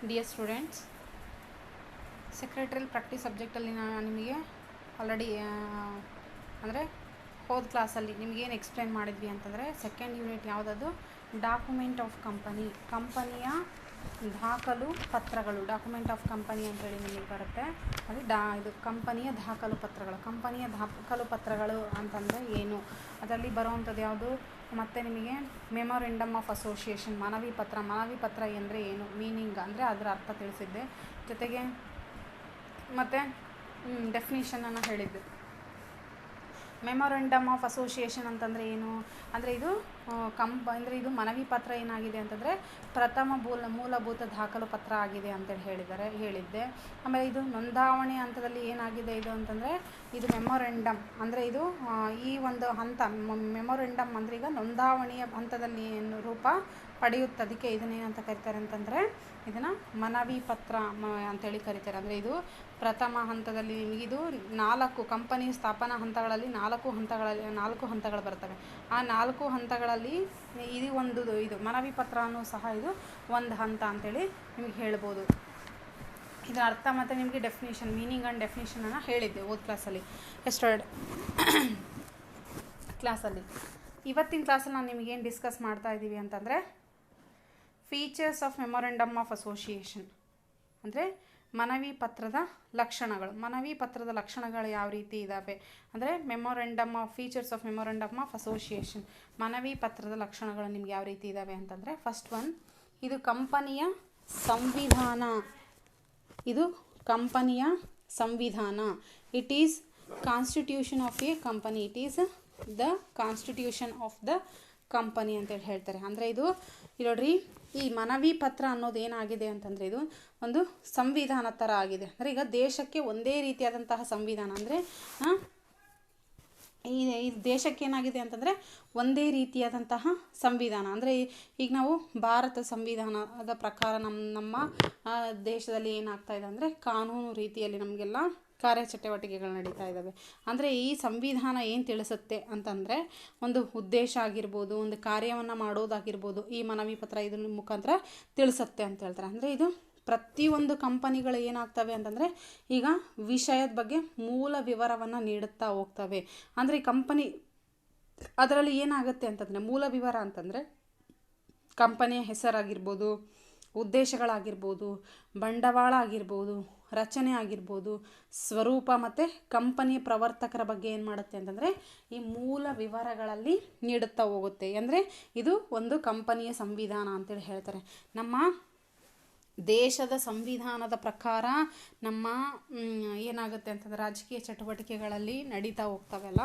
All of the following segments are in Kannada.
ಡಿಯರ್ ಸ್ಟೂಡೆಂಟ್ಸ್, ಸೆಕ್ರೆಟರಿಯಲ್ ಪ್ರಾಕ್ಟೀಸ್ ಸಬ್ಜೆಕ್ಟಲ್ಲಿ ನಾನು ನಿಮಗೆ ಆಲ್ರೆಡಿ ಅಂದರೆ ಹೋದ ಕ್ಲಾಸಲ್ಲಿ ನಿಮಗೇನು ಎಕ್ಸ್ಪ್ಲೇನ್ ಮಾಡಿದ್ವಿ ಅಂತಂದರೆ ಸೆಕೆಂಡ್ ಯೂನಿಟ್ ಯಾವುದದು ಡಾಕ್ಯುಮೆಂಟ್ ಆಫ್ ಕಂಪನಿಯ ದಾಖಲು ಪತ್ರಗಳು. ಡಾಕ್ಯುಮೆಂಟ್ ಆಫ್ ಕಂಪನಿ ಅಂತೇಳಿ ನಿಮಗೆ ಬರುತ್ತೆ. ಅದು ಇದು ಕಂಪನಿಯ ದಾಖಲು ಪತ್ರಗಳು. ಕಂಪನಿಯ ದಾಖಲು ಪತ್ರಗಳು ಅಂತಂದರೆ ಏನು, ಅದರಲ್ಲಿ ಬರುವಂಥದ್ದು ಯಾವುದು, ಮತ್ತು ನಿಮಗೆ ಮೆಮೊರೆಂಡಮ್ ಆಫ್ ಅಸೋಸಿಯೇಷನ್ ಮನವಿ ಪತ್ರ ಅಂದರೆ ಏನು, ಮೀನಿಂಗ್ ಅಂದರೆ ಅದರ ಅರ್ಥ ತಿಳಿಸಿದ್ದೆ. ಜೊತೆಗೆ ಮತ್ತು ಡೆಫಿನಿಷನನ್ನು ಹೇಳಿದ್ದೆ. ಮೆಮೊರೆಂಡಮ್ ಆಫ್ ಅಸೋಸಿಯೇಷನ್ ಅಂತಂದರೆ ಏನು ಅಂದರೆ ಇದು ಇದು ಮನವಿ ಪತ್ರ ಏನಾಗಿದೆ ಅಂತಂದರೆ ಪ್ರಥಮ ಮೂಲಭೂತ ದಾಖಲು ಪತ್ರ ಆಗಿದೆ ಅಂತೇಳಿ ಹೇಳಿದ್ದೆ. ಆಮೇಲೆ ಇದು ನೋಂದಾವಣೆ ಹಂತದಲ್ಲಿ ಏನಾಗಿದೆ ಇದು ಅಂತಂದರೆ ಇದು ಮೆಮೊರೆಂಡಮ್ ಅಂದರೆ ಇದು ಈ ಒಂದು ಹಂತ ಮೆಮೊರೆಂಡಮ್ ಅಂದರೆ ಈಗ ನೋಂದಾವಣೆಯ ಹಂತದಲ್ಲಿ ಏನು ರೂಪ ಪಡೆಯುತ್ತೆ. ಅದಕ್ಕೆ ಇದನ್ನೇನಂತ ಕರೀತಾರೆ ಅಂತಂದರೆ ಇದನ್ನು ಮನವಿ ಪತ್ರ ಅಂತೇಳಿ ಕರೀತಾರೆ. ಅಂದರೆ ಇದು ಪ್ರಥಮ ಹಂತದಲ್ಲಿ ಇದು 4 ಕಂಪನಿ ಸ್ಥಾಪನಾ ಹಂತಗಳಲ್ಲಿ 4 ಹಂತಗಳು ಬರ್ತವೆ. ಆ 4 ಹಂತಗಳಲ್ಲಿ ಇದು ಮನವಿ ಪತ್ರ ಅನ್ನೋ ಸಹ ಇದು ಒಂದು ಹಂತ ಅಂತೇಳಿ ನಿಮಗೆ ಹೇಳ್ಬೋದು. ಇದರ ಅರ್ಥ ಮತ್ತು ನಿಮಗೆ ಡೆಫಿನೇಷನ್, ಮೀನಿಂಗ್ ಆ್ಯಂಡ್ ಡೆಫಿನೇಷನನ್ನು ಹೇಳಿದ್ದೆ ಓದ್ ಕ್ಲಾಸಲ್ಲಿ. ಕ್ಲಾಸಲ್ಲಿ ಇವತ್ತಿನ ಕ್ಲಾಸಲ್ಲಿ ನಾನು ನಿಮಗೇನು ಡಿಸ್ಕಸ್ ಮಾಡ್ತಾ ಇದ್ದೀವಿ ಅಂತಂದರೆ features of memorandum of association ಅಂದರೆ ಮನವಿ ಪತ್ರದ ಲಕ್ಷಣಗಳು ಯಾವ ರೀತಿ ಇದ್ದಾವೆ ಅಂದರೆ features of memorandum of association ಮನವಿ ಪತ್ರದ ಲಕ್ಷಣಗಳು ನಿಮ್ಗೆ ಯಾವ ರೀತಿ ಇದ್ದಾವೆ ಅಂತಂದರೆ ಫಸ್ಟ್ ಒನ್, ಇದು ಕಂಪನಿಯ ಸಂವಿಧಾನ. It is constitution of a company. It is the constitution of the company ಅಂತೇಳಿ ಹೇಳ್ತಾರೆ. ಅಂದರೆ ಇದು ನೋಡ್ರಿ, ಈ ಮನವಿ ಪತ್ರ ಅನ್ನೋದು ಏನಾಗಿದೆ ಅಂತಂದರೆ ಇದು ಒಂದು ಸಂವಿಧಾನ ಥರ ಆಗಿದೆ. ಅಂದರೆ ಈಗ ದೇಶಕ್ಕೆ ಒಂದೇ ರೀತಿಯಾದಂತಹ ಸಂವಿಧಾನ ಅಂದರೆ ಈ ದೇಶಕ್ಕೆ ಏನಾಗಿದೆ ಅಂತಂದರೆ ಒಂದೇ ರೀತಿಯಾದಂತಹ ಸಂವಿಧಾನ. ಅಂದರೆ ಈಗ ನಾವು ಭಾರತ ಸಂವಿಧಾನದ ಪ್ರಕಾರ ನಮ್ಮ ದೇಶದಲ್ಲಿ ಏನಾಗ್ತಾ ಇದೆ ಅಂದರೆ ಕಾನೂನು ರೀತಿಯಲ್ಲಿ ನಮಗೆಲ್ಲ ಕಾರ್ಯಚಟುವಟಿಕೆಗಳು ನಡೀತಾ ಇದ್ದಾವೆ. ಅಂದರೆ ಈ ಸಂವಿಧಾನ ಏನು ತಿಳಿಸುತ್ತೆ ಅಂತಂದರೆ ಒಂದು ಉದ್ದೇಶ ಆಗಿರ್ಬೋದು, ಒಂದು ಕಾರ್ಯವನ್ನು ಮಾಡೋದಾಗಿರ್ಬೋದು, ಈ ಮನವಿ ಪತ್ರ ಇದ್ರ ಮುಖಾಂತರ ತಿಳಿಸುತ್ತೆ ಅಂತ ಹೇಳ್ತಾರೆ. ಅಂದರೆ ಇದು ಪ್ರತಿಯೊಂದು ಕಂಪನಿಗಳು ಏನಾಗ್ತವೆ ಅಂತಂದರೆ ಈಗ ವಿಷಯದ ಬಗ್ಗೆ ಮೂಲ ವಿವರವನ್ನು ನೀಡುತ್ತಾ ಹೋಗ್ತವೆ. ಅಂದರೆ ಈ ಕಂಪನಿ ಅದರಲ್ಲಿ ಏನಾಗುತ್ತೆ ಅಂತಂದರೆ ಮೂಲ ವಿವರ ಅಂತಂದರೆ ಕಂಪನಿಯ ಹೆಸರಾಗಿರ್ಬೋದು, ಉದ್ದೇಶಗಳಾಗಿರ್ಬೋದು, ಬಂಡವಾಳ ಆಗಿರ್ಬೋದು, ರಚನೆ ಆಗಿರ್ಬೋದು, ಸ್ವರೂಪ ಮತ್ತು ಕಂಪನಿಯ ಪ್ರವರ್ತಕರ ಬಗ್ಗೆ ಏನು ಮಾಡುತ್ತೆ ಅಂತಂದರೆ ಈ ಮೂಲ ವಿವರಗಳಲ್ಲಿ ನೀಡುತ್ತಾ ಹೋಗುತ್ತೆ. ಅಂದರೆ ಇದು ಒಂದು ಕಂಪನಿಯ ಸಂವಿಧಾನ ಅಂತೇಳಿ ಹೇಳ್ತಾರೆ. ನಮ್ಮ ದೇಶದ ಸಂವಿಧಾನದ ಪ್ರಕಾರ ನಮ್ಮ ಏನಾಗುತ್ತೆ ಅಂತಂದರೆ ರಾಜಕೀಯ ಚಟುವಟಿಕೆಗಳಲ್ಲಿ ನಡೀತಾ ಹೋಗ್ತವಲ್ಲ,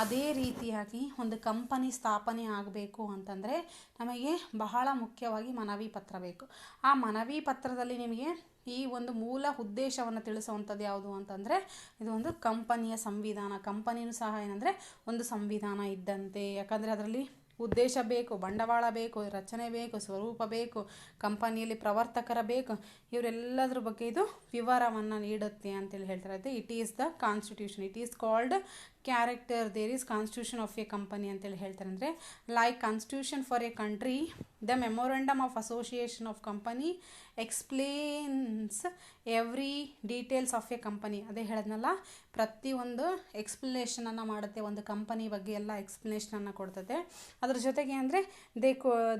ಅದೇ ರೀತಿಯಾಗಿ ಒಂದು ಕಂಪನಿ ಸ್ಥಾಪನೆ ಆಗಬೇಕು ಅಂತಂದರೆ ನಮಗೆ ಬಹಳ ಮುಖ್ಯವಾಗಿ ಮನವಿ ಪತ್ರ ಬೇಕು. ಆ ಮನವಿ ಪತ್ರದಲ್ಲಿ ನಿಮಗೆ ಈ ಒಂದು ಮೂಲ ಉದ್ದೇಶವನ್ನು ತಿಳಿಸುವಂಥದ್ದು ಯಾವುದು ಅಂತಂದರೆ ಇದು ಒಂದು ಕಂಪನಿಯ ಸಂವಿಧಾನ. ಕಂಪನಿಯೂ ಸಹ ಏನಂದರೆ ಒಂದು ಸಂವಿಧಾನ ಇದ್ದಂತೆ. ಯಾಕಂದರೆ ಅದರಲ್ಲಿ ಉದ್ದೇಶ ಬೇಕು, ಬಂಡವಾಳ ಬೇಕು, ರಚನೆ ಬೇಕು, ಸ್ವರೂಪ ಬೇಕು, ಕಂಪನಿಯಲ್ಲಿ ಪ್ರವರ್ತಕರ ಬೇಕು, ಇವರೆಲ್ಲದ್ರ ಬಗ್ಗೆ ಇದು ವಿವರವನ್ನು ನೀಡುತ್ತೆ ಅಂತೇಳಿ ಹೇಳ್ತಾರೆ. It is the constitution. It is called character. There is constitution of a company ಅಂತೇಳಿ ಹೇಳ್ತಾರೆ. ಅಂದರೆ like constitution for a country, the memorandum of association of company explains every details of a company. ಅದೇ ಹೇಳಿದ್ನಲ್ಲ, ಪ್ರತಿಯೊಂದು ಎಕ್ಸ್ಪ್ಲನೇಷನನ್ನು ಮಾಡುತ್ತೆ. ಒಂದು ಕಂಪನಿ ಬಗ್ಗೆ ಎಲ್ಲ ಎಕ್ಸ್ಪ್ಲನೇಷನನ್ನು ಕೊಡ್ತದೆ. ಅದ್ರ ಜೊತೆಗೆ ಅಂದರೆ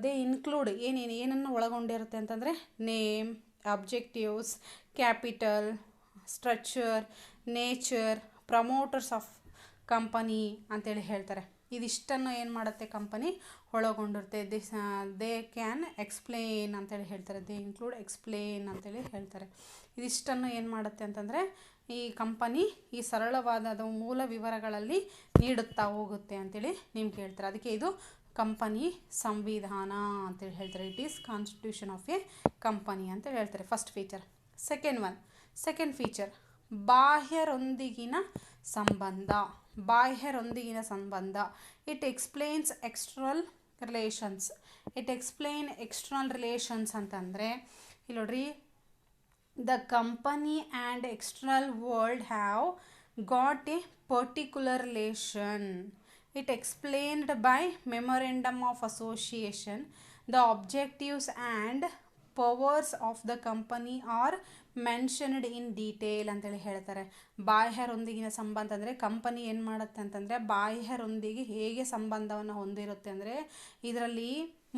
ದೇ ಇನ್ಕ್ಲೂಡ್ ಏನನ್ನು ಒಳಗೊಂಡಿರುತ್ತೆ ಅಂತಂದರೆ name, objectives, capital, structure, nature, promoters of company ಅಂತೇಳಿ ಹೇಳ್ತಾರೆ. ಇದಿಷ್ಟನ್ನು ಏನು ಮಾಡುತ್ತೆ ಕಂಪನಿ ಒಳಗೊಂಡಿರುತ್ತೆ. ದೇ ಕ್ಯಾನ್ ಎಕ್ಸ್ಪ್ಲೇನ್ ಅಂತೇಳಿ ಹೇಳ್ತಾರೆ. ದೇ ಇನ್ಕ್ಲೂಡ್ ಎಕ್ಸ್ಪ್ಲೇನ್ ಅಂತೇಳಿ ಹೇಳ್ತಾರೆ. ಇದಿಷ್ಟನ್ನು ಏನು ಮಾಡುತ್ತೆ ಅಂತಂದರೆ ಈ ಕಂಪನಿ ಈ ಸರಳವಾದ ಮೂಲ ವಿವರಗಳಲ್ಲಿ ನೀಡುತ್ತಾ ಹೋಗುತ್ತೆ ಅಂತೇಳಿ ನಿಮ್ಗೆ ಹೇಳ್ತಾರೆ. ಅದಕ್ಕೆ ಇದು ಕಂಪನಿ ಸಂವಿಧಾನ ಅಂತೇಳಿ ಹೇಳ್ತಾರೆ. It is constitution of a company ಅಂತೇಳಿ ಹೇಳ್ತಾರೆ. First feature. ಸೆಕೆಂಡ್ ಫೀಚರ್, ಬಾಹ್ಯರೊಂದಿಗಿನ ಸಂಬಂಧ. ಇಟ್ ಎಕ್ಸ್ಪ್ಲೇನ್ಸ್ ಎಕ್ಸ್ಟರ್ನಲ್ ರಿಲೇಷನ್ಸ್ ಅಂತಂದರೆ ಇಲ್ಲಿ ನೋಡ್ರಿ, the company and external world have got a particular relation. It explained by memorandum of association the objectives and powers of the company are mentioned in detail ಅಂತೇಳಿ ಹೇಳ್ತಾರೆ. ಬಾಹ್ಯರೊಂದಿಗಿನ ಸಂಬಂಧ ಅಂದರೆ ಕಂಪನಿ ಏನು ಮಾಡುತ್ತೆ ಅಂತಂದರೆ ಬಾಹ್ಯರೊಂದಿಗೆ ಹೇಗೆ ಸಂಬಂಧವನ್ನು ಹೊಂದಿರುತ್ತೆ ಅಂದರೆ ಇದರಲ್ಲಿ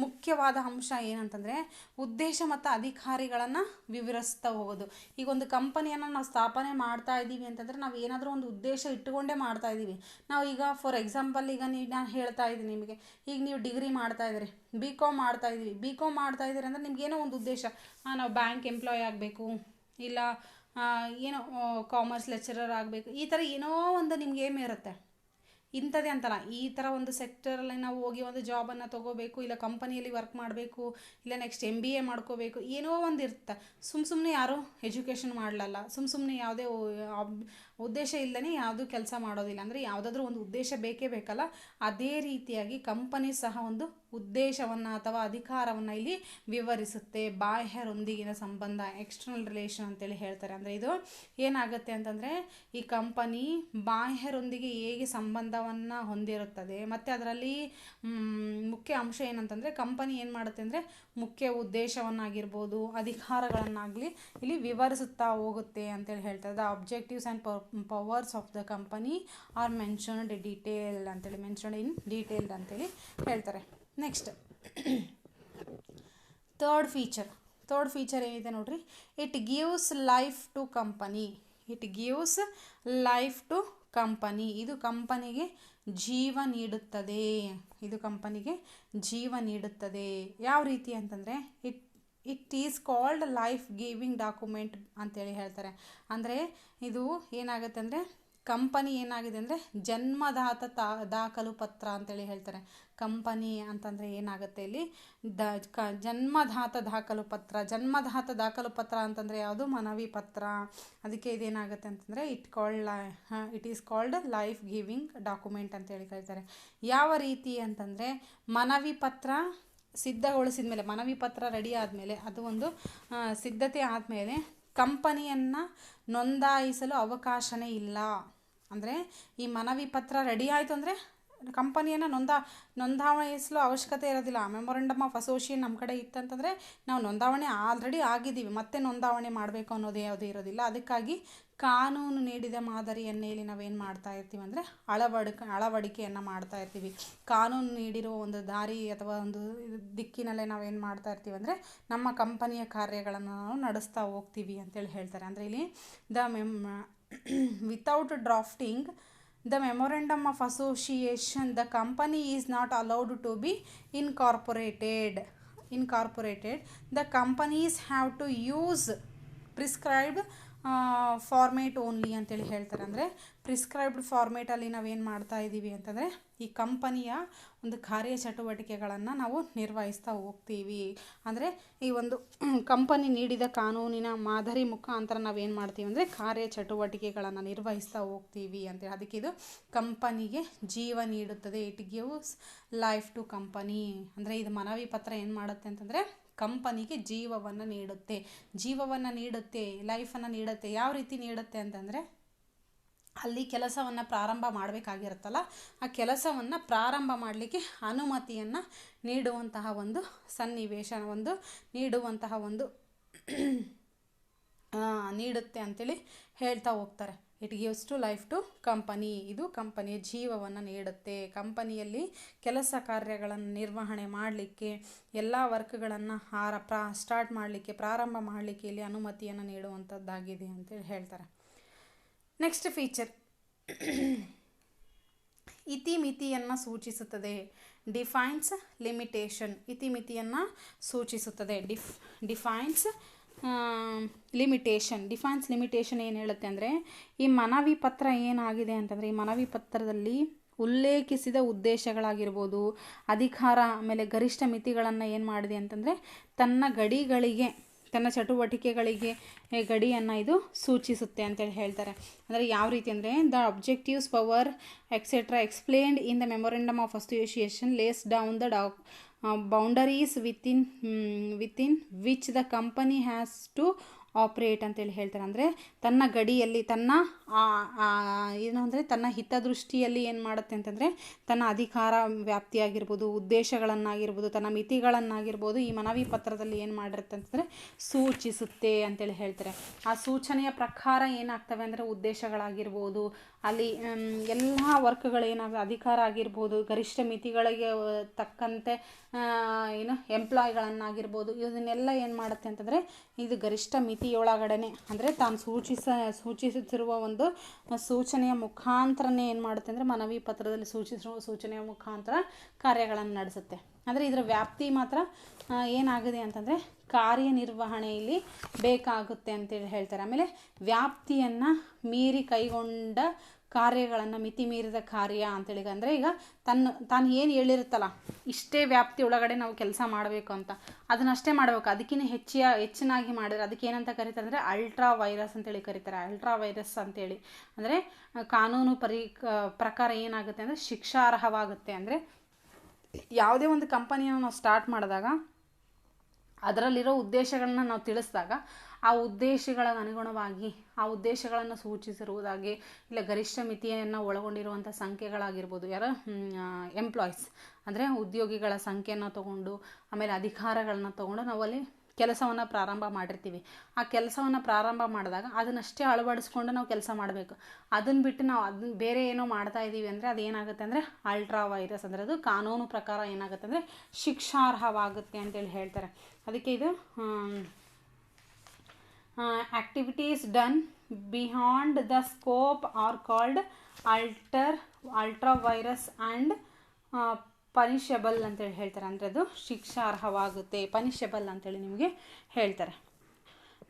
ಮುಖ್ಯವಾದ ಅಂಶ ಏನಂತಂದರೆ ಉದ್ದೇಶ ಮತ್ತು ಅಧಿಕಾರಿಗಳನ್ನು ವಿವರಿಸ್ತಾ ಹೋಗೋದು. ಈಗ ಒಂದು ಕಂಪನಿಯನ್ನು ನಾವು ಸ್ಥಾಪನೆ ಮಾಡ್ತಾ ಇದ್ದೀವಿ ಅಂತಂದರೆ ನಾವು ಏನಾದರೂ ಒಂದು ಉದ್ದೇಶ ಇಟ್ಟುಕೊಂಡೇ ಮಾಡ್ತಾ ಇದ್ದೀವಿ. ನಾವು ಈಗ ಫಾರ್ ಎಕ್ಸಾಂಪಲ್ ಈಗ ನಾನು ಹೇಳ್ತಾ ಇದ್ದೀನಿ ನಿಮಗೆ, ಈಗ ನೀವು ಡಿಗ್ರಿ ಮಾಡ್ತಾ ಇದ್ದೀರಿ, BCom ಮಾಡ್ತಾ ಇದ್ದೀವಿ. BCom ಮಾಡ್ತಾ ಇದ್ದೀರಿ ಅಂದರೆ ನಿಮ್ಗೇನೋ ಒಂದು ಉದ್ದೇಶ, ನಾವು ಬ್ಯಾಂಕ್ ಎಂಪ್ಲಾಯ್ ಆಗಬೇಕು, ಇಲ್ಲ ಏನೋ ಕಾಮರ್ಸ್ ಲೆಕ್ಚರರ್ ಆಗಬೇಕು, ಈ ಥರ ಏನೋ ಒಂದು ನಿಮ್ಗೆ ಏಮ್ ಇರುತ್ತೆ. ಇಂಥದ್ದೇ ಅಂತಲ್ಲ, ಈ ಥರ ಒಂದು ಸೆಕ್ಟರಲ್ಲಿ ನಾವು ಹೋಗಿ ಒಂದು ಜಾಬನ್ನು ತೊಗೋಬೇಕು, ಇಲ್ಲ ಕಂಪನಿಯಲ್ಲಿ ವರ್ಕ್ ಮಾಡಬೇಕು, ಇಲ್ಲ ನೆಕ್ಸ್ಟ್ MBA ಮಾಡ್ಕೋಬೇಕು, ಏನೋ ಒಂದು ಇರುತ್ತೆ. ಸುಮ್ಮನೆ ಯಾರೂ ಎಜುಕೇಷನ್ ಮಾಡಲಲ್ಲ, ಸುಮ್ಮನೆ ಯಾವುದೇ ಉದ್ದೇಶ ಇಲ್ಲದೇ ಯಾವುದೂ ಕೆಲಸ ಮಾಡೋದಿಲ್ಲ. ಅಂದರೆ ಯಾವುದಾದ್ರೂ ಒಂದು ಉದ್ದೇಶ ಬೇಕೇ ಬೇಕಲ್ಲ. ಅದೇ ರೀತಿಯಾಗಿ ಕಂಪನಿ ಸಹ ಒಂದು ಉದ್ದೇಶವನ್ನು ಅಥವಾ ಅಧಿಕಾರವನ್ನು ಇಲ್ಲಿ ವಿವರಿಸುತ್ತೆ. ಬಾಹ್ಯರೊಂದಿಗಿನ ಸಂಬಂಧ, ಎಕ್ಸ್ಟರ್ನಲ್ ರಿಲೇಷನ್ ಅಂತೇಳಿ ಹೇಳ್ತಾರೆ. ಅಂದರೆ ಇದು ಏನಾಗುತ್ತೆ ಅಂತಂದರೆ ಈ ಕಂಪನಿ ಬಾಹ್ಯರೊಂದಿಗೆ ಹೇಗೆ ಸಂಬಂಧವನ್ನು ಹೊಂದಿರುತ್ತದೆ, ಮತ್ತು ಅದರಲ್ಲಿ ಮುಖ್ಯ ಅಂಶ ಏನಂತಂದರೆ ಕಂಪನಿ ಏನು ಮಾಡುತ್ತೆ ಅಂದರೆ ಮುಖ್ಯ ಉದ್ದೇಶವನ್ನಾಗಿರ್ಬೋದು, ಅಧಿಕಾರಗಳನ್ನಾಗಲಿ ಇಲ್ಲಿ ವಿವರಿಸುತ್ತಾ ಹೋಗುತ್ತೆ ಅಂತೇಳಿ ಹೇಳ್ತಾರೆ. The objectives and powers of the company are mentioned detailed ಅಂತೇಳಿ, ಮೆನ್ಷನ್ಡ್ ಇನ್ ಡೀಟೇಲ್ಡ್ ಅಂತೇಳಿ ಹೇಳ್ತಾರೆ. ನೆಕ್ಸ್ಟ್ ಥರ್ಡ್ ಫೀಚರ್ ಏನಿದೆ ನೋಡ್ರಿ, it gives life to company. ಇದು ಕಂಪನಿಗೆ ಜೀವ ನೀಡುತ್ತದೆ. ಯಾವ ರೀತಿ ಅಂತಂದರೆ it is called life giving document ಅಂತೇಳಿ ಹೇಳ್ತಾರೆ. ಅಂದರೆ ಇದು ಏನಾಗುತ್ತೆ ಅಂದರೆ ಕಂಪನಿ ಏನಾಗಿದೆ ಅಂದರೆ ಜನ್ಮದಾತ ದಾಖಲು ಪತ್ರ ಅಂತೇಳಿ ಹೇಳ್ತಾರೆ. ಕಂಪನಿ ಅಂತಂದರೆ ಏನಾಗುತ್ತೆ ಇಲ್ಲಿ ಜನ್ಮದಾತ ದಾಖಲು ಪತ್ರ ಅಂತಂದರೆ ಯಾವುದು? ಮನವಿ ಪತ್ರ. ಅದಕ್ಕೆ ಇದೇನಾಗುತ್ತೆ ಅಂತಂದರೆ it is called life giving document ಅಂತೇಳಿ ಹೇಳ್ತಾರೆ. ಯಾವ ರೀತಿ ಅಂತಂದರೆ ಮನವಿ ಪತ್ರ ಸಿದ್ಧಗೊಳಿಸಿದ ಮೇಲೆ, ಮನವಿ ಪತ್ರ ರೆಡಿ ಆದಮೇಲೆ, ಅದು ಒಂದು ಸಿದ್ಧತೆ ಆದಮೇಲೆ ಕಂಪನಿಯನ್ನು ನೋಂದಾಯಿಸಲು ಅವಕಾಶನೇ ಇಲ್ಲ. ಅಂದರೆ ಈ ಮನವಿ ಪತ್ರ ರೆಡಿ ಆಯಿತು ಅಂದರೆ ಕಂಪನಿಯನ್ನು ನೋಂದಾಯಿಸಲು ಅವಶ್ಯಕತೆ ಇರೋದಿಲ್ಲ. ಮೆಮೊರಂಡಮ್ ಆಫ್ ಅಸೋಸಿಯೇಷನ್ ನಮ್ಮ ಕಡೆ ಇತ್ತಂತಂದರೆ ನಾವು ನೋಂದಾವಣೆ ಆಲ್ರೆಡಿ ಆಗಿದ್ದೀವಿ, ಮತ್ತೆ ನೋಂದಾವಣೆ ಮಾಡಬೇಕು ಅನ್ನೋದು ಯಾವುದೂ ಇರೋದಿಲ್ಲ. ಅದಕ್ಕಾಗಿ ಕಾನೂನು ನೀಡಿದ ಮಾದರಿಯನ್ನೇ ಇಲ್ಲಿ ನಾವೇನು ಮಾಡ್ತಾ ಇರ್ತೀವಿ ಅಂದರೆ ಅಳವಡಿಕೆಯನ್ನು ಮಾಡ್ತಾ ಇರ್ತೀವಿ. ಕಾನೂನು ನೀಡಿರೋ ಒಂದು ದಾರಿ ಅಥವಾ ಒಂದು ದಿಕ್ಕಿನಲ್ಲೇ ನಾವೇನು ಮಾಡ್ತಾ ಇರ್ತೀವಿ ಅಂದರೆ ನಮ್ಮ ಕಂಪನಿಯ ಕಾರ್ಯಗಳನ್ನು ನಾವು ನಡೆಸ್ತಾ ಹೋಗ್ತೀವಿ ಅಂತೇಳಿ ಹೇಳ್ತಾರೆ. ಅಂದರೆ ಇಲ್ಲಿ without drafting the memorandum of association, the company is not allowed to be incorporated. The companies have to use prescribed format only ಅಂತೇಳಿ ಹೇಳ್ತಾರೆ. ಅಂದರೆ ಪ್ರಿಸ್ಕ್ರೈಬ್ಡ್ ಫಾರ್ಮೇಟಲ್ಲಿ ನಾವೇನು ಮಾಡ್ತಾ ಇದ್ದೀವಿ ಅಂತಂದರೆ ಈ ಕಂಪನಿಯ ಒಂದು ಕಾರ್ಯಚಟುವಟಿಕೆಗಳನ್ನು ನಾವು ನಿರ್ವಹಿಸ್ತಾ ಹೋಗ್ತೀವಿ. ಅಂದರೆ ಈ ಒಂದು ಕಂಪನಿ ನೀಡಿದ ಕಾನೂನಿನ ಮಾದರಿ ಮುಖಾಂತರ ನಾವೇನು ಮಾಡ್ತೀವಿ ಅಂದರೆ ಕಾರ್ಯಚಟುವಟಿಕೆಗಳನ್ನು ನಿರ್ವಹಿಸ್ತಾ ಹೋಗ್ತೀವಿ ಅಂತೇಳಿ. ಅದಕ್ಕೆ ಇದು ಕಂಪನಿಗೆ ಜೀವ ನೀಡುತ್ತದೆ. It gives life to company. ಅಂದರೆ ಇದು ಮನವಿ ಪತ್ರ ಏನು ಮಾಡುತ್ತೆ ಅಂತಂದರೆ ಕಂಪನಿಗೆ ಜೀವವನ್ನು ನೀಡುತ್ತೆ, ಲೈಫನ್ನು ನೀಡುತ್ತೆ. ಯಾವ ರೀತಿ ನೀಡುತ್ತೆ ಅಂತಂದರೆ ಅಲ್ಲಿ ಕೆಲಸವನ್ನು ಪ್ರಾರಂಭ ಮಾಡಬೇಕಾಗಿರುತ್ತಲ್ಲ, ಆ ಕೆಲಸವನ್ನು ಪ್ರಾರಂಭ ಮಾಡಲಿಕ್ಕೆ ಅನುಮತಿಯನ್ನು ನೀಡುವಂತಹ ಒಂದು ಸನ್ನಿವೇಶ, ನೀಡುತ್ತೆ ಅಂತೇಳಿ ಹೇಳ್ತಾ ಹೋಗ್ತಾರೆ. It gives to life to company. ಇದು ಕಂಪನಿಯ ಜೀವವನ್ನು ನೀಡುತ್ತೆ. ಕಂಪನಿಯಲ್ಲಿ ಕೆಲಸ ಕಾರ್ಯಗಳನ್ನು ನಿರ್ವಹಣೆ ಮಾಡಲಿಕ್ಕೆ, ಎಲ್ಲ ವರ್ಕ್ಗಳನ್ನು ಸ್ಟಾರ್ಟ್ ಮಾಡಲಿಕ್ಕೆ, ಪ್ರಾರಂಭ ಮಾಡಲಿಕ್ಕೆ ಇಲ್ಲಿ ಅನುಮತಿಯನ್ನು ನೀಡುವಂಥದ್ದಾಗಿದೆ ಅಂತೇಳಿ ಹೇಳ್ತಾರೆ. ನೆಕ್ಸ್ಟ್ ಫೀಚರ್ ಇತಿಮಿತಿಯನ್ನು ಸೂಚಿಸುತ್ತದೆ. Defines limitation. ಇತಿಮಿತಿಯನ್ನು ಸೂಚಿಸುತ್ತದೆ. ಡಿಫೈನ್ಸ್ ಲಿಮಿಟೇಷನ್ ಏನು ಹೇಳುತ್ತೆ ಅಂದರೆ ಈ ಮನವಿ ಪತ್ರ ಏನಾಗಿದೆ ಅಂತಂದರೆ ಈ ಮನವಿ ಪತ್ರದಲ್ಲಿ ಉಲ್ಲೇಖಿಸಿದ ಉದ್ದೇಶಗಳಾಗಿರ್ಬೋದು, ಅಧಿಕಾರ, ಆಮೇಲೆ ಗರಿಷ್ಠ ಮಿತಿಗಳನ್ನು ಏನು ಮಾಡಿದೆ ಅಂತಂದರೆ ತನ್ನ ಚಟುವಟಿಕೆಗಳಿಗೆ ಗಡಿಯನ್ನು ಇದು ಸೂಚಿಸುತ್ತೆ ಅಂತೇಳಿ ಹೇಳ್ತಾರೆ. ಅಂದರೆ ಯಾವ ರೀತಿ ಅಂದರೆ the objectives, power etcetera explained in the memorandum of association lays down the boundaries within which the company has to operate ಅಂತೇಳಿ ಹೇಳ್ತಾರೆ. ಅಂದರೆ ತನ್ನ ಗಡಿಯಲ್ಲಿ ತನ್ನ ಏನು ಅಂದರೆ ತನ್ನ ಹಿತದೃಷ್ಟಿಯಲ್ಲಿ ಏನು ಮಾಡುತ್ತೆ ಅಂತಂದರೆ ತನ್ನ ಅಧಿಕಾರ ವ್ಯಾಪ್ತಿಯಾಗಿರ್ಬೋದು, ಉದ್ದೇಶಗಳನ್ನಾಗಿರ್ಬೋದು, ತನ್ನ ಮಿತಿಗಳನ್ನಾಗಿರ್ಬೋದು ಈ ಮನವಿ ಪತ್ರದಲ್ಲಿ ಏನು ಮಾಡಿರುತ್ತೆ ಅಂತಂದರೆ ಸೂಚಿಸುತ್ತೆ ಅಂತೇಳಿ ಹೇಳ್ತಾರೆ. ಆ ಸೂಚನೆಯ ಪ್ರಕಾರ ಏನಾಗ್ತವೆ ಅಂದರೆ ಉದ್ದೇಶಗಳಾಗಿರ್ಬೋದು, ಅಲ್ಲಿ ಎಲ್ಲ ವರ್ಕ್ಗಳೇನಾಗ ಅಧಿಕಾರ ಆಗಿರ್ಬೋದು, ಗರಿಷ್ಠ ಮಿತಿಗಳಿಗೆ ತಕ್ಕಂತೆ ಏನು ಎಂಪ್ಲಾಯ್ಗಳನ್ನಾಗಿರ್ಬೋದು, ಇದನ್ನೆಲ್ಲ ಏನು ಮಾಡುತ್ತೆ ಅಂತಂದರೆ ಇದು ಗರಿಷ್ಠ ಮಿತಿಯೊಳಗಡೆ ಅಂದರೆ ತಾನು ಸೂಚಿಸುತ್ತಿರುವ ಒಂದು ಸೂಚನೆಯ ಮುಖಾಂತರನೇ ಏನು ಮಾಡುತ್ತೆ ಅಂದರೆ ಮನವಿ ಪತ್ರದಲ್ಲಿ ಸೂಚಿಸಿರುವ ಸೂಚನೆಯ ಮುಖಾಂತರ ಕಾರ್ಯಗಳನ್ನು ನಡೆಸುತ್ತೆ. ಅಂದರೆ ಇದರ ವ್ಯಾಪ್ತಿ ಮಾತ್ರ ಏನಾಗಿದೆ ಅಂತಂದರೆ ಕಾರ್ಯನಿರ್ವಹಣೆಯಲ್ಲಿ ಬೇಕಾಗುತ್ತೆ ಅಂತೇಳಿ ಹೇಳ್ತಾರೆ. ಆಮೇಲೆ ವ್ಯಾಪ್ತಿಯನ್ನು ಮೀರಿ ಕೈಗೊಂಡ ಕಾರ್ಯಗಳನ್ನು ಮಿತಿ ಮೀರಿದ ಕಾರ್ಯ ಅಂತೇಳಿ ಅಂದರೆ ಈಗ ತಾನು ಏನು ಹೇಳಿರುತ್ತಲ್ಲ ಇಷ್ಟೇ ವ್ಯಾಪ್ತಿ ಒಳಗಡೆ ನಾವು ಕೆಲಸ ಮಾಡಬೇಕು ಅಂತ ಅದನ್ನಷ್ಟೇ ಮಾಡಬೇಕು, ಅದಕ್ಕಿಂತ ಹೆಚ್ಚಿನಾಗಿ ಮಾಡಿದ್ರೆ ಅದಕ್ಕೆ ಏನಂತ ಕರೀತಾರೆ ಅಂದರೆ ಅಲ್ಟ್ರಾ ವೈರಸ್ ಅಂತೇಳಿ ಕರೀತಾರೆ. ಅಲ್ಟ್ರಾ ವೈರಸ್ ಅಂತೇಳಿ ಅಂದರೆ ಕಾನೂನು ಪ್ರಕಾರ ಏನಾಗುತ್ತೆ ಅಂದರೆ ಶಿಕ್ಷಾರ್ಹವಾಗುತ್ತೆ. ಅಂದರೆ ಯಾವುದೇ ಒಂದು ಕಂಪನಿಯನ್ನು ನಾವು ಸ್ಟಾರ್ಟ್ ಮಾಡಿದಾಗ ಅದರಲ್ಲಿರೋ ಉದ್ದೇಶಗಳನ್ನ ನಾವು ತಿಳಿಸಿದಾಗ ಆ ಉದ್ದೇಶಗಳ ಅನುಗುಣವಾಗಿ ಆ ಉದ್ದೇಶಗಳನ್ನು ಸೂಚಿಸಿರುವುದಾಗಿ ಇಲ್ಲ ಗರಿಷ್ಠ ಮಿತಿಯನ್ನು ಒಳಗೊಂಡಿರುವಂಥ ಸಂಖ್ಯೆಗಳಾಗಿರ್ಬೋದು, ಎಂಪ್ಲಾಯ್ಸ್ ಅಂದರೆ ಉದ್ಯೋಗಿಗಳ ಸಂಖ್ಯೆಯನ್ನು ತಗೊಂಡು ಆಮೇಲೆ ಅಧಿಕಾರಗಳನ್ನ ತಗೊಂಡು ನಾವು ಅಲ್ಲಿ ಕೆಲಸವನ್ನು ಪ್ರಾರಂಭ ಮಾಡಿರ್ತೀವಿ. ಆ ಕೆಲಸವನ್ನು ಪ್ರಾರಂಭ ಮಾಡಿದಾಗ ಅದನ್ನಷ್ಟೇ ಅಳವಡಿಸ್ಕೊಂಡು ನಾವು ಕೆಲಸ ಮಾಡಬೇಕು. ಅದನ್ನು ಬಿಟ್ಟು ನಾವು ಅದನ್ನ ಬೇರೆ ಏನೋ ಮಾಡ್ತಾ ಇದ್ದೀವಿ ಅಂದರೆ ಅದೇನಾಗುತ್ತೆ ಅಂದರೆ ಅಲ್ಟ್ರಾ ವೈರಸ್ ಅಂದರೆ ಅದು ಕಾನೂನು ಪ್ರಕಾರ ಏನಾಗುತ್ತೆ ಅಂದರೆ ಶಿಕ್ಷಾರ್ಹವಾಗುತ್ತೆ ಅಂತೇಳಿ ಹೇಳ್ತಾರೆ. ಅದಕ್ಕೆ ಇದು activities done beyond the scope are called ultra virus and punishable ಅಂತೇಳಿ ಹೇಳ್ತಾರೆ. ಅಂದರೆ ಅದು ಶಿಕ್ಷಾರ್ಹವಾಗುತ್ತೆ, ಪನಿಷಬಲ್ ಅಂತೇಳಿ ನಿಮಗೆ ಹೇಳ್ತಾರೆ.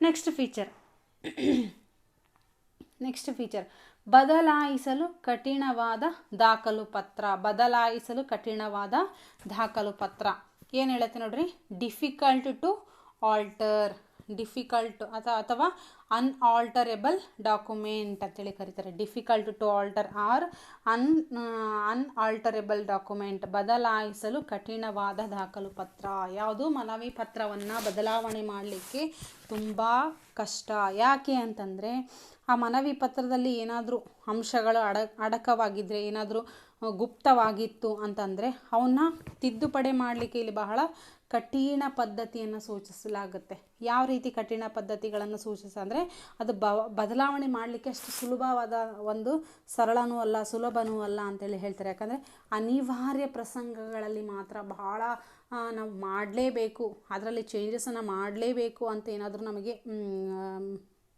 ನೆಕ್ಸ್ಟ್ ಫೀಚರ್ ಬದಲಾಯಿಸಲು ಕಠಿಣವಾದ ದಾಖಲು ಪತ್ರ ಏನು ಹೇಳುತ್ತೆ ನೋಡ್ರಿ, ಡಿಫಿಕಲ್ಟ್ ಟು ಆಲ್ಟರ್, ಅಥವಾ ಅನ್ಆಲ್ಟರೇಬಲ್ ಡಾಕ್ಯುಮೆಂಟ್ ಅಂತೇಳಿ ಕರೀತಾರೆ. Difficult to alter or unalterable document, ಬದಲಾಯಿಸಲು ಕಠಿಣವಾದ ದಾಖಲು ಪತ್ರ. ಯಾವುದು ಮನವಿ ಪತ್ರವನ್ನು ಬದಲಾವಣೆ ಮಾಡಲಿಕ್ಕೆ ತುಂಬ ಕಷ್ಟ. ಯಾಕೆ ಅಂತಂದರೆ ಆ ಮನವಿ ಪತ್ರದಲ್ಲಿ ಏನಾದರೂ ಅಂಶಗಳು ಅಡಕವಾಗಿದ್ದರೆ, ಏನಾದರೂ ಗುಪ್ತವಾಗಿತ್ತು ಅಂತಂದರೆ ಅವನ್ನ ತಿದ್ದುಪಡಿ ಮಾಡಲಿಕ್ಕೆ ಇಲ್ಲಿ ಬಹಳ ಕಠಿಣ ಪದ್ಧತಿಯನ್ನು ಸೂಚಿಸಲಾಗುತ್ತೆ. ಯಾವ ರೀತಿ ಕಠಿಣ ಪದ್ಧತಿಗಳನ್ನು ಅಂದರೆ ಅದು ಬದಲಾವಣೆ ಮಾಡಲಿಕ್ಕೆ ಅಷ್ಟು ಸುಲಭವಾದ ಒಂದು ಸರಳನೂ ಅಲ್ಲ, ಸುಲಭನೂ ಅಲ್ಲ ಅಂತೇಳಿ ಹೇಳ್ತಾರೆ. ಯಾಕಂದರೆ ಅನಿವಾರ್ಯ ಪ್ರಸಂಗಗಳಲ್ಲಿ ಮಾತ್ರ ಬಹಳ ನಾವು ಮಾಡಲೇಬೇಕು, ಅದರಲ್ಲಿ ಚೇಂಜಸನ್ನು ಮಾಡಲೇಬೇಕು ಅಂತ ಏನಾದರೂ ನಮಗೆ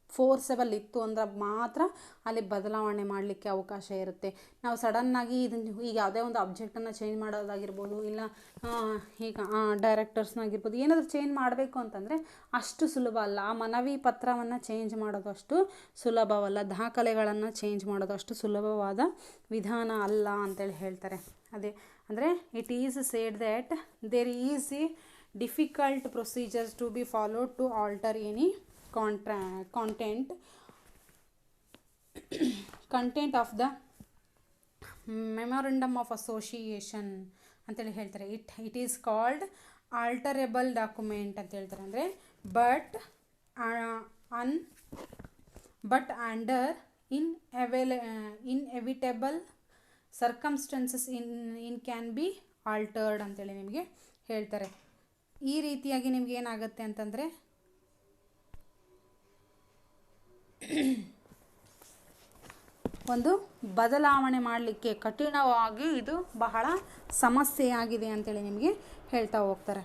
ಫೋರ್ಸೆಬಲ್ ಇತ್ತು ಅಂದ್ರೆ ಮಾತ್ರ ಅಲ್ಲಿ ಬದಲಾವಣೆ ಮಾಡಲಿಕ್ಕೆ ಅವಕಾಶ ಇರುತ್ತೆ. ನಾವು ಸಡನ್ನಾಗಿ ಈಗ ಯಾವುದೇ ಒಂದು ಅಬ್ಜೆಕ್ಟನ್ನು ಚೇಂಜ್ ಮಾಡೋದಾಗಿರ್ಬೋದು, ಇಲ್ಲ ಈಗ ಡೈರೆಕ್ಟರ್ಸ್ನಾಗಿರ್ಬೋದು, ಏನಾದರೂ ಚೇಂಜ್ ಮಾಡಬೇಕು ಅಂತಂದರೆ ಅಷ್ಟು ಸುಲಭ ಅಲ್ಲ. ಆ ಮನವಿ ಪತ್ರವನ್ನು ಚೇಂಜ್ ಮಾಡೋದು ಅಷ್ಟು ಸುಲಭವಲ್ಲ, ದಾಖಲೆಗಳನ್ನು ಚೇಂಜ್ ಮಾಡೋದು ಅಷ್ಟು ಸುಲಭವಾದ ವಿಧಾನ ಅಲ್ಲ ಅಂತೇಳಿ ಹೇಳ್ತಾರೆ. ಅದೇ ಅಂದರೆ it is said that there is a difficult procedures to be followed to alter any content of the memorandum of association ಅಂತೇಳಿ ಹೇಳ್ತಾರೆ. It is called alterable document ಅಂತ ಹೇಳ್ತಾರೆ. ಅಂದರೆ but under inevitable circumstances in can be altered ಅಂತೇಳಿ ನಿಮಗೆ ಹೇಳ್ತಾರೆ. ಈ ರೀತಿಯಾಗಿ ನಿಮ್ಗೆ ಏನಾಗುತ್ತೆ ಅಂತಂದರೆ ಒಂದು ಬದಲಾವಣೆ ಮಾಡಲಿಕ್ಕೆ ಕಠಿಣವಾಗಿ ಇದು ಬಹಳ ಸಮಸ್ಯೆಯಾಗಿದೆ ಅಂತೇಳಿ ನಿಮಗೆ ಹೇಳ್ತಾ ಹೋಗ್ತಾರೆ.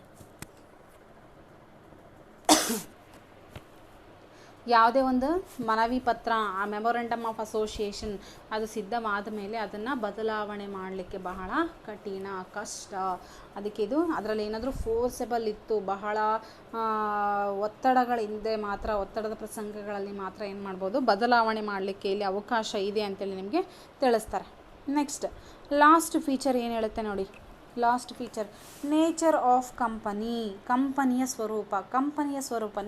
ಯಾವುದೇ ಒಂದು ಮನವಿ ಪತ್ರ, ಆ ಮೆಮೊರಂಡಮ್ ಆಫ್ ಅಸೋಸಿಯೇಷನ್ ಅದು ಸಿದ್ಧವಾದ ಮೇಲೆ ಅದನ್ನು ಬದಲಾವಣೆ ಮಾಡಲಿಕ್ಕೆ ಬಹಳ ಕಠಿಣ, ಕಷ್ಟ. ಅದಕ್ಕೆ ಇದು ಅದರಲ್ಲಿ ಏನಾದರೂ ಫೋರ್ಸೆಬಲ್ ಇತ್ತು, ಬಹಳ ಒತ್ತಡಗಳಿಂದ ಮಾತ್ರ, ಒತ್ತಡದ ಪ್ರಸಂಗಗಳಲ್ಲಿ ಮಾತ್ರ ಏನು ಮಾಡ್ಬೋದು, ಬದಲಾವಣೆ ಮಾಡಲಿಕ್ಕೆ ಇಲ್ಲಿ ಅವಕಾಶ ಇದೆ ಅಂತೇಳಿ ನಿಮಗೆ ತಿಳಿಸ್ತಾರೆ. ನೆಕ್ಸ್ಟ್ ಲಾಸ್ಟ್ ಫೀಚರ್ ಏನು ಹೇಳುತ್ತೆ ನೋಡಿ. ಲಾಸ್ಟ್ ಫೀಚರ್ ನೇಚರ್ ಆಫ್ ಕಂಪನಿಯ ಸ್ವರೂಪ.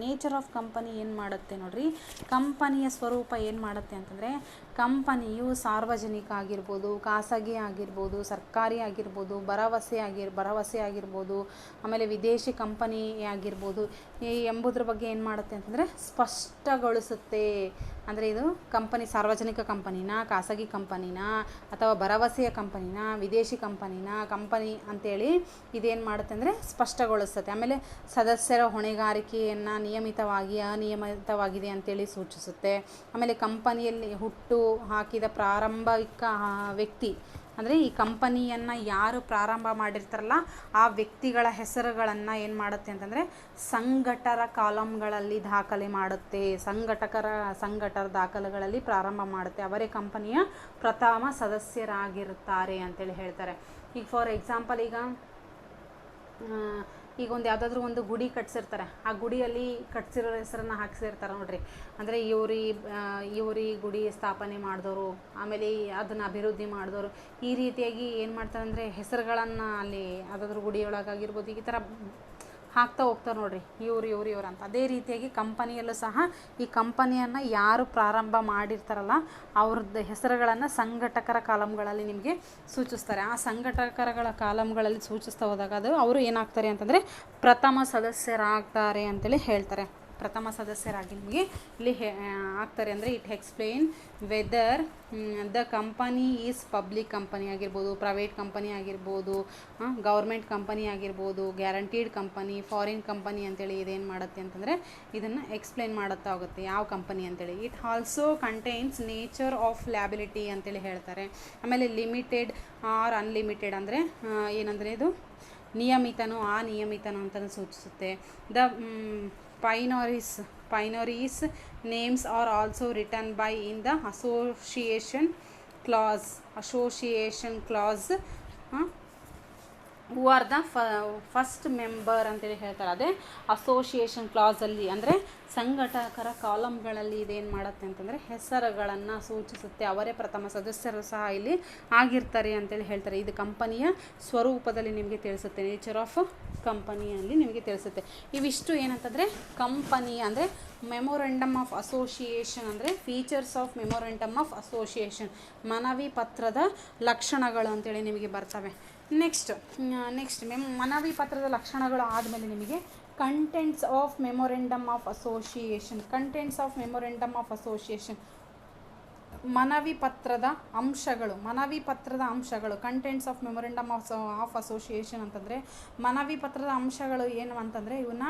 ನೇಚರ್ ಆಫ್ ಕಂಪನಿ ಏನು ಮಾಡುತ್ತೆ ನೋಡ್ರಿ, ಕಂಪನಿಯ ಸ್ವರೂಪ ಏನು ಮಾಡುತ್ತೆ ಅಂತಂದರೆ ಕಂಪನಿಯು ಸಾರ್ವಜನಿಕ ಆಗಿರ್ಬೋದು, ಖಾಸಗಿ ಆಗಿರ್ಬೋದು, ಸರ್ಕಾರಿ ಆಗಿರ್ಬೋದು, ಭರವಸೆ ಆಗಿರ್ಬೋದು, ಆಮೇಲೆ ವಿದೇಶಿ ಕಂಪನಿ ಆಗಿರ್ಬೋದು ಎಂಬುದ್ರ ಬಗ್ಗೆ ಏನು ಮಾಡುತ್ತೆ ಅಂತಂದರೆ ಸ್ಪಷ್ಟಗೊಳಿಸುತ್ತೆ. ಅಂದರೆ ಇದು ಕಂಪನಿ ಸಾರ್ವಜನಿಕ ಕಂಪನಿನ, ಖಾಸಗಿ ಕಂಪನಿನ, ಅಥವಾ ಭರವಸೆಯ ಕಂಪನಿನ, ವಿದೇಶಿ ಕಂಪನಿ ಅಂತೇಳಿ ಇದೇನು ಮಾಡುತ್ತೆ ಅಂದರೆ ಸ್ಪಷ್ಟಗೊಳಿಸುತ್ತೆ. ಆಮೇಲೆ ಸದಸ್ಯರ ಹೊಣೆಗಾರಿಕೆಯನ್ನು ನಿಯಮಿತವಾಗಿ ಅನಿಯಮಿತವಾಗಿದೆ ಅಂತೇಳಿ ಸೂಚಿಸುತ್ತೆ. ಆಮೇಲೆ ಕಂಪನಿಯಲ್ಲಿ ಹುಟ್ಟು ಹಾಕಿದ ಪ್ರಾರಂಭಿಕ ವ್ಯಕ್ತಿ ಅಂದರೆ ಈ ಕಂಪನಿಯನ್ನು ಯಾರು ಪ್ರಾರಂಭ ಮಾಡಿರ್ತಾರಲ್ಲ ಆ ವ್ಯಕ್ತಿಗಳ ಹೆಸರುಗಳನ್ನು ಏನು ಮಾಡುತ್ತೆ ಅಂತಂದರೆ ಸಂಘಟರ ಕಾಲಮ್ಗಳಲ್ಲಿ ದಾಖಲೆ ಮಾಡುತ್ತೆ. ಸಂಘಟರ ದಾಖಲೆಗಳಲ್ಲಿ ಪ್ರಾರಂಭ ಮಾಡುತ್ತೆ. ಅವರೇ ಕಂಪನಿಯ ಪ್ರಥಮ ಸದಸ್ಯರಾಗಿರುತ್ತಾರೆ ಅಂತೇಳಿ ಹೇಳ್ತಾರೆ. ಈಗ ಫಾರ್ ಎಕ್ಸಾಂಪಲ್ ಈಗ ಒಂದು ಯಾವುದಾದ್ರೂ ಒಂದು ಗುಡಿ ಕಟ್ಸಿರ್ತಾರೆ, ಆ ಗುಡಿಯಲ್ಲಿ ಕಟ್ಸಿರೋ ಹೆಸರನ್ನು ಹಾಕ್ಸಿರ್ತಾರೆ ನೋಡ್ರಿ. ಅಂದರೆ ಇವ್ರು ಈ ಗುಡಿ ಸ್ಥಾಪನೆ ಮಾಡಿದವರು, ಆಮೇಲೆ ಅದನ್ನು ಅಭಿವೃದ್ಧಿ ಮಾಡಿದವರು, ಈ ರೀತಿಯಾಗಿ ಏನು ಮಾಡ್ತಾರೆ ಅಂದರೆ ಹೆಸರುಗಳನ್ನು ಅಲ್ಲಿ ಯಾವುದಾದ್ರೂ ಗುಡಿಯೊಳಗಾಗಿರ್ಬೋದು ಈ ಥರ ಹಾಕ್ತಾ ಹೋಗ್ತಾರೆ ನೋಡ್ರಿ, ಇವ್ರು ಅಂತ. ಅದೇ ರೀತಿಯಾಗಿ ಕಂಪನಿಯಲ್ಲೂ ಸಹ ಈ ಕಂಪನಿಯನ್ನು ಯಾರು ಪ್ರಾರಂಭ ಮಾಡಿರ್ತಾರಲ್ಲ ಅವ್ರದ್ದು ಹೆಸರುಗಳನ್ನು ಸಂಘಟಕರ ಕಾಲಮ್ಗಳಲ್ಲಿ ನಿಮಗೆ ಸೂಚಿಸ್ತಾರೆ. ಆ ಸಂಘಟಕರಗಳ ಕಾಲಮ್ಗಳಲ್ಲಿ ಸೂಚಿಸ್ತಾ ಹೋದಾಗ ಅದು ಅವರು ಏನಾಗ್ತಾರೆ ಅಂತಂದರೆ ಪ್ರಥಮ ಸದಸ್ಯರಾಗ್ತಾರೆ ಅಂತೇಳಿ ಹೇಳ್ತಾರೆ. ಪ್ರಥಮ ಸದಸ್ಯರಾಗಿ ನಿಮಗೆ ಇಲ್ಲಿ ಆಗ್ತಾರೆ. ಅಂದರೆ it explain whether the company is public company ಆಗಿರ್ಬೋದು, ಪ್ರೈವೇಟ್ ಕಂಪನಿ ಆಗಿರ್ಬೋದು, ಗೌರ್ಮೆಂಟ್ ಕಂಪನಿ ಆಗಿರ್ಬೋದು, ಗ್ಯಾರಂಟೀಡ್ ಕಂಪನಿ, ಫಾರಿನ್ ಕಂಪನಿ ಅಂತೇಳಿ ಇದೇನು ಮಾಡುತ್ತೆ ಅಂತಂದರೆ ಇದನ್ನು ಎಕ್ಸ್ಪ್ಲೇನ್ ಮಾಡುತ್ತಾ ಹೋಗುತ್ತೆ ಯಾವ ಕಂಪನಿ ಅಂತೇಳಿ. It also contains nature of liability ಅಂತೇಳಿ ಹೇಳ್ತಾರೆ. ಆಮೇಲೆ ಲಿಮಿಟೆಡ್ ಆರ್ ಅನ್ಲಿಮಿಟೆಡ್ ಅಂದರೆ ಏನಂದರೆ ಇದು ನಿಯಮಿತನೋ ಅನಿಯಮಿತನೋ ಅಂತಲೂ ಸೂಚಿಸುತ್ತೆ. The Pioneers names are also written by in the association clause who are the first member ಅಂತೇಳಿ ಹೇಳ್ತಾರೆ. ಅದೇ ಅಸೋಸಿಯೇಷನ್ ಕ್ಲಾಸಲ್ಲಿ ಅಂದರೆ ಸಂಘಟಕರ ಕಾಲಮ್ಗಳಲ್ಲಿ ಇದೇನು ಮಾಡುತ್ತೆ ಅಂತಂದರೆ ಹೆಸರುಗಳನ್ನು ಸೂಚಿಸುತ್ತೆ. ಅವರೇ ಪ್ರಥಮ ಸದಸ್ಯರು ಸಹ ಇಲ್ಲಿ ಆಗಿರ್ತಾರೆ ಅಂತೇಳಿ ಹೇಳ್ತಾರೆ. ಇದು ಕಂಪನಿಯ ಸ್ವರೂಪದಲ್ಲಿ ನಿಮಗೆ ತಿಳಿಸುತ್ತೆ, ನೇಚರ್ ಆಫ್ ಕಂಪನಿಯಲ್ಲಿ ನಿಮಗೆ ತಿಳಿಸುತ್ತೆ. ಇವಿಷ್ಟು ಏನಂತಂದರೆ ಕಂಪನಿ ಅಂದರೆ ಮೆಮೊರೆಂಡಮ್ ಆಫ್ ಅಸೋಸಿಯೇಷನ್ ಅಂದರೆ features of memorandum of association, ಮನವಿ ಪತ್ರದ ಲಕ್ಷಣಗಳು ಅಂತೇಳಿ ನಿಮಗೆ ಬರ್ತವೆ. ನೆಕ್ಸ್ಟ್ ಮನವಿ ಪತ್ರದ ಲಕ್ಷಣಗಳು ಆದಮೇಲೆ ನಿಮಗೆ contents of memorandum of association. ಮನವಿ ಪತ್ರದ ಅಂಶಗಳು contents of memorandum of association ಅಂತಂದರೆ ಮನವಿ ಪತ್ರದ ಅಂಶಗಳು ಏನು ಅಂತಂದರೆ ಇವನ್ನ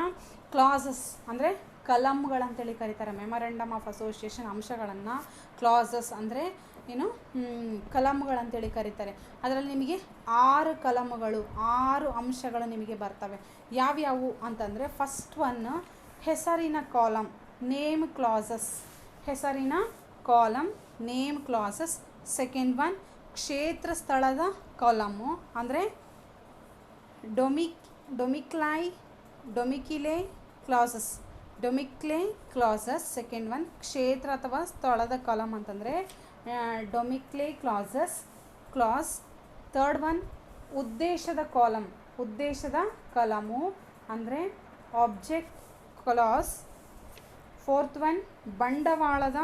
ಕ್ಲಾಸಸ್ ಅಂದರೆ ಕಲಮ್ಗಳಂತೇಳಿ ಕರೀತಾರೆ. ಮೆಮೊರೆಂಡಮ್ ಆಫ್ ಅಸೋಸಿಯೇಷನ್ ಅಂಶಗಳನ್ನು ಕ್ಲಾಸಸ್ ಅಂದರೆ ಏನು ಕಲಮ್ಗಳಂತೇಳಿ ಕರೀತಾರೆ. ಅದರಲ್ಲಿ ನಿಮಗೆ 6 ಅಂಶಗಳು ನಿಮಗೆ ಬರ್ತವೆ. ಯಾವ್ಯಾವು ಅಂತಂದರೆ ಫಸ್ಟ್ ಒನ್ ಹೆಸರಿನ column name classes. Second one ಕ್ಷೇತ್ರ ಸ್ಥಳದ ಕಾಲಮ್ಮು ಅಂದರೆ ಡೊಮಿಕ್ಲೆ ಕ್ಲಾಸಸ್. ಸೆಕೆಂಡ್ ಒನ್ ಕ್ಷೇತ್ರ ಅಥವಾ ಸ್ಥಳದ ಕಾಲಮ್ ಅಂತಂದರೆ ಡೊಮಿಕ್ಲೆ ಕ್ಲಾಸ್. ಥರ್ಡ್ ಒನ್ ಉದ್ದೇಶದ ಕಾಲಮು ಅಂದರೆ ಆಬ್ಜೆಕ್ಟ್ ಕ್ಲಾಸ್. ಫೋರ್ತ್ ಒನ್ ಬಂಡವಾಳದ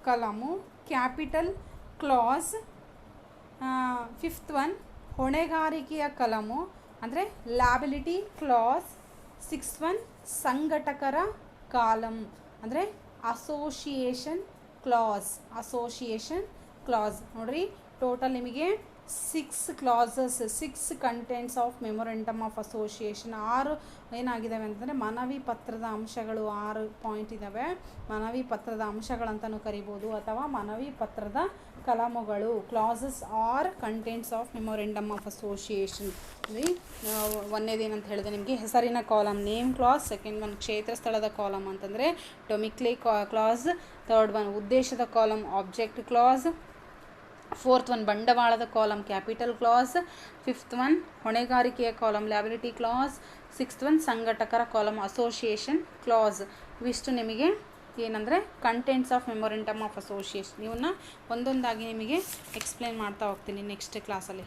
column capital clause. Fifth one ಹೊಣೆಗಾರಿಕೆಯ ಕಾಲಮು ಅಂದರೆ ಲ್ಯಾಬಿಲಿಟಿ ಕ್ಲಾಸ್. ಸಿಕ್ಸ್ತ್ ಒನ್ ಸಂಘಟಕರ ಕಾಲಮ್ ಅಂದರೆ ಅಸೋಸಿಯೇಷನ್ ಕ್ಲಾಸ್. ನೋಡ್ರಿ ಟೋಟಲ್ ನಿಮಗೆ 6 clauses, 6 contents of memorandum of association. 6 ಏನಾಗಿದ್ದಾವೆ ಅಂತಂದರೆ ಮನವಿ ಪತ್ರದ ಅಂಶಗಳು 6 ಪಾಯಿಂಟ್ ಇದ್ದಾವೆ. ಮನವಿ ಪತ್ರದ ಅಂಶಗಳಂತಲೂ ಕರಿಬೋದು ಅಥವಾ ಮನವಿ ಪತ್ರದ ಕಲಮುಗಳು. Clauses are contents of memorandum of association. ಒಂದೇದೇನಂತ ಹೇಳಿದೆ ನಿಮಗೆ ಹೆಸರಿನ column name clause. Second one ಕ್ಷೇತ್ರ ಸ್ಥಳದ ಕಾಲಮ್ ಅಂತಂದರೆ ಡೊಮಿಕ್ಲೆ ಕ್ಲಾಸ್. ಥರ್ಡ್ ಒನ್ ಉದ್ದೇಶದ column object clause. Fourth one ಬಂಡವಾಳದ column capital clause. Fifth one ಹೊಣೆಗಾರಿಕೆಯ column liability clause. Sixth one ಸಂಘಟಕರ ಕಾಲಮ್ ಅಸೋಸಿಯೇಷನ್ ಕ್ಲಾಸ್. ಇವಿಷ್ಟು ನಿಮಗೆ ಏನಂದರೆ contents of memorandum of association. ಇವನ್ನ ಒಂದೊಂದಾಗಿ ನಿಮಗೆ ಎಕ್ಸ್ಪ್ಲೇನ್ ಮಾಡ್ತಾ ಹೋಗ್ತೀನಿ ನೆಕ್ಸ್ಟ್ ಕ್ಲಾಸಲ್ಲಿ.